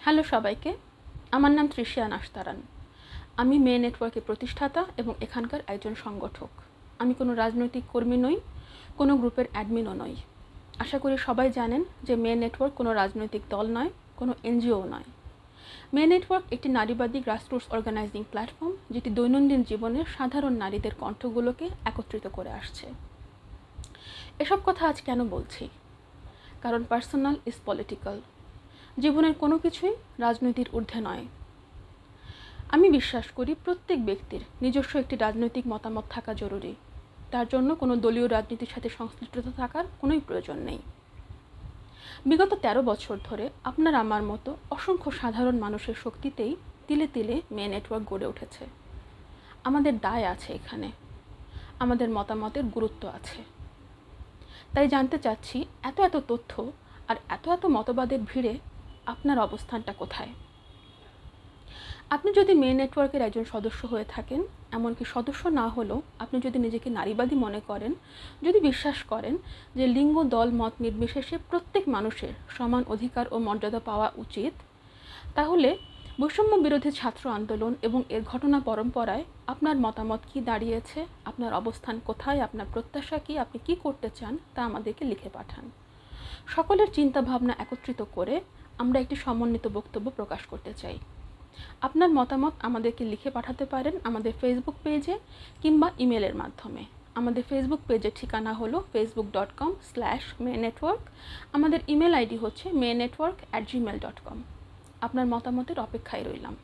Hello সবাইকে, আমার নাম তৃষিয়া নাশতারান। আমি মে নেটওয়ার্কের প্রতিষ্ঠাতা এবং এখানকার একজন সংগঠক। আমি কোনো রাজনৈতিক কর্মী নই, কোনো গ্রুপের অ্যাডমিনও নই। আশা করি সবাই জানেন যে মে নেটওয়ার্ক কোনো রাজনৈতিক দল নয়, কোনো এনজিও নয়। মে নেটওয়ার্ক একটি নারীবাদী গ্রাসরুটস অর্গানাইজিং প্ল্যাটফর্ম, যেটি দৈনন্দিন জীবনে সাধারণ নারীদের কণ্ঠগুলোকে একত্রিত করে আসছে। এসব কথা আজ কেন বলছি? কারণ পার্সোনাল ইজ পলিটিক্যাল। জীবনের কোনো কিছুই রাজনীতির ঊর্ধ্বে নয়। আমি বিশ্বাস করি প্রত্যেক ব্যক্তির নিজস্ব একটি রাজনৈতিক মতামত থাকা জরুরি। তার জন্য কোনো দলীয় রাজনীতির সাথে সংশ্লিষ্টতা থাকার কোনোই প্রয়োজন নেই। বিগত ১৩ বছর ধরে আপনার আমার মতো অসংখ্য সাধারণ মানুষের শক্তিতেই তিলে তিলে মে নেটওয়ার্ক গড়ে উঠেছে। আমাদের দায় আছে এখানে, আমাদের মতামতের গুরুত্ব আছে। তাই জানতে চাচ্ছি, এত এত তথ্য আর এত এত মতবাদের ভিড়ে আপনার অবস্থানটা কোথায়? আপনি যদি মে নেটওয়ার্কের একজন সদস্য হয়ে থাকেন, এমনকি সদস্য না হলেও আপনি যদি নিজেকে নারীবাদী মনে করেন, যদি বিশ্বাস করেন যে লিঙ্গ, দল, মত নির্বিশেষে প্রত্যেক মানুষের সমান অধিকার ও মর্যাদা পাওয়া উচিত, তাহলে বৈষম্য বিরোধী ছাত্র আন্দোলন এবং এর ঘটনা পরম্পরায় আপনার মতামত কি দাঁড়িয়েছে, আপনার অবস্থান কোথায়, আপনার প্রত্যাশা কি, আপনি কি করতে চান, তা আমাদেরকে লিখে পাঠান। সকলের চিন্তা ভাবনা একত্রিত করে আমরা একটি সমন্বিত বক্তব্য প্রকাশ করতে চাই। আপনার মতামত আমাদেরকে লিখে পাঠাতে পারেন আমাদের ফেসবুক পেজে কিংবা ইমেলের মাধ্যমে। আমাদের ফেসবুক পেজের ঠিকানা হলো facebook.com/maynetwork। আমাদের ইমেল আইডি হচ্ছে maynetwork@gmail.com। আপনার মতামতের অপেক্ষায় রইলাম।